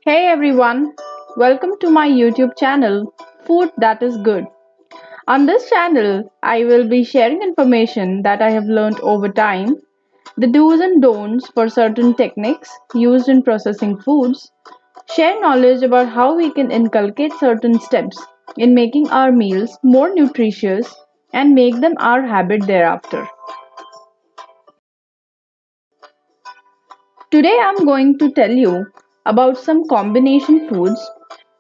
Hey everyone, welcome to my YouTube channel, Food That Is Good. On this channel, I will be sharing information that I have learned over time, the do's and don'ts for certain techniques used in processing foods, share knowledge about how we can inculcate certain steps in making our meals more nutritious and make them our habit thereafter. Today I'm going to tell you about some combination foods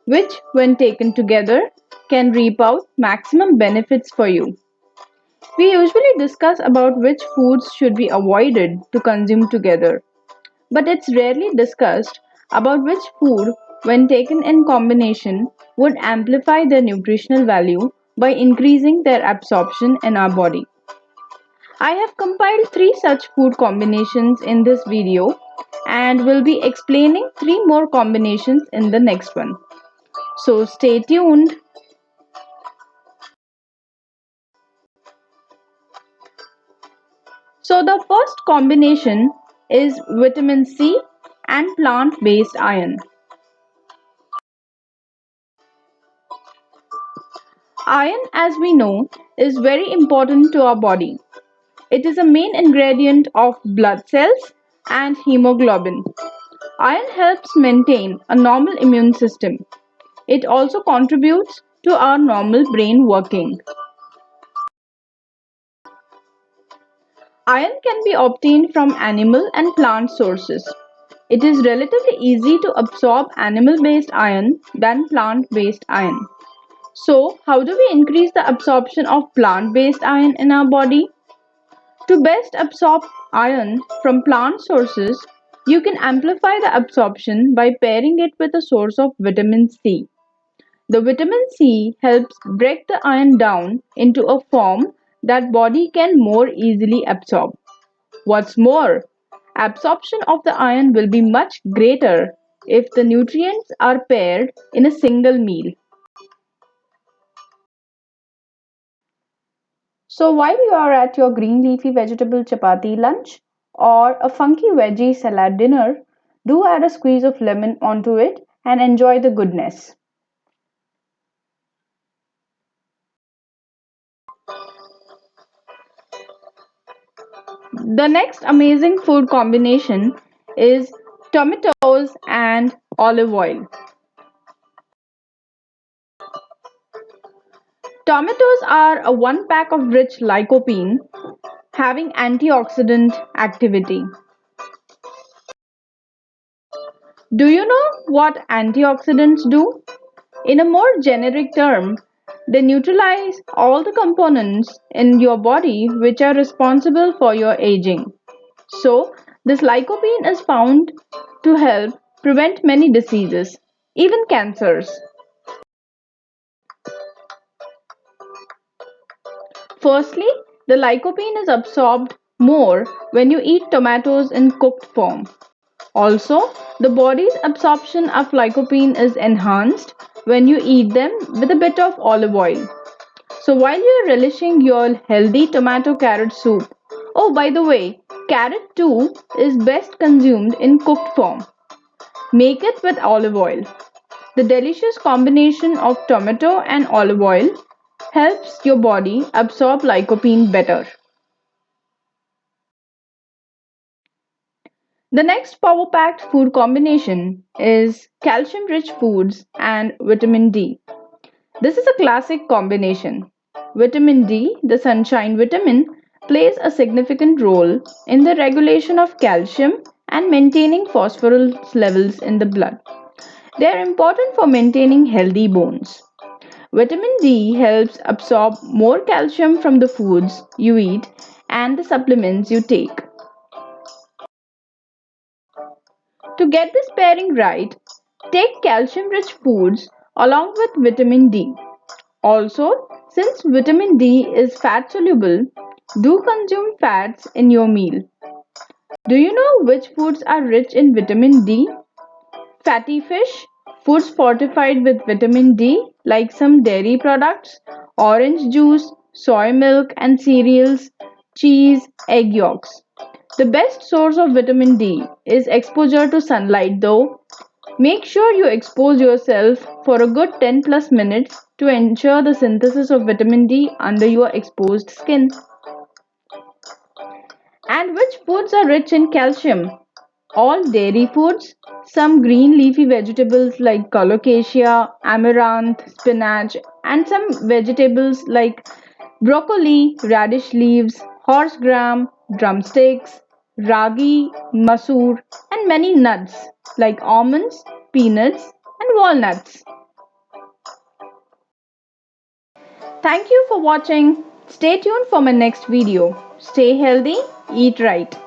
which, when taken together, can reap out maximum benefits for you. We usually discuss about which foods should be avoided to consume together, but it's rarely discussed about which food, when taken in combination, would amplify their nutritional value by increasing their absorption in our body. I have compiled three such food combinations in this video and will be explaining three more combinations in the next one. So stay tuned. So the first combination is vitamin C and plant-based iron. Iron, as we know, is very important to our body. It is a main ingredient of blood cells and hemoglobin. Iron helps maintain a normal immune system. It also contributes to our normal brain working. Iron can be obtained from animal and plant sources. It is relatively easy to absorb animal-based iron than plant-based iron. So, how do we increase the absorption of plant-based iron in our body? To best absorb iron from plant sources, you can amplify the absorption by pairing it with a source of vitamin C. The vitamin C helps break the iron down into a form that body can more easily absorb. What's more, absorption of the iron will be much greater if the nutrients are paired in a single meal. So while you are at your green leafy vegetable chapati lunch or a funky veggie salad dinner, do add a squeeze of lemon onto it and enjoy the goodness. The next amazing food combination is tomatoes and olive oil. Tomatoes are a one pack of rich lycopene having antioxidant activity. Do you know what antioxidants do? In a more generic term, they neutralize all the components in your body which are responsible for your aging. So, this lycopene is found to help prevent many diseases, even cancers. Firstly, the lycopene is absorbed more when you eat tomatoes in cooked form. Also, the body's absorption of lycopene is enhanced when you eat them with a bit of olive oil. So while you're relishing your healthy tomato carrot soup, oh by the way, carrot too is best consumed in cooked form. Make it with olive oil. The delicious combination of tomato and olive oil helps your body absorb lycopene better. The next power packed food combination is calcium rich foods and vitamin D. This is a classic combination. Vitamin D, the sunshine vitamin, plays a significant role in the regulation of calcium and maintaining phosphorus levels in the blood. They are important for maintaining healthy bones. Vitamin D helps absorb more calcium from the foods you eat and the supplements you take. To get this pairing right, take calcium rich foods along with vitamin D. Also, since vitamin D is fat soluble, do consume fats in your meal. Do you know which foods are rich in vitamin D? Fatty fish, foods fortified with vitamin D, like some dairy products, orange juice, soy milk and cereals, cheese, egg yolks. The best source of vitamin D is exposure to sunlight, though. Make sure you expose yourself for a good 10 plus minutes to ensure the synthesis of vitamin D under your exposed skin. And which foods are rich in calcium? All dairy foods, some green leafy vegetables like colocasia, amaranth, spinach, and some vegetables like broccoli, radish leaves, horse gram, drumsticks, ragi, masoor, and many nuts like almonds, peanuts, and walnuts. Thank you for watching. Stay tuned for my next video. Stay healthy, eat right.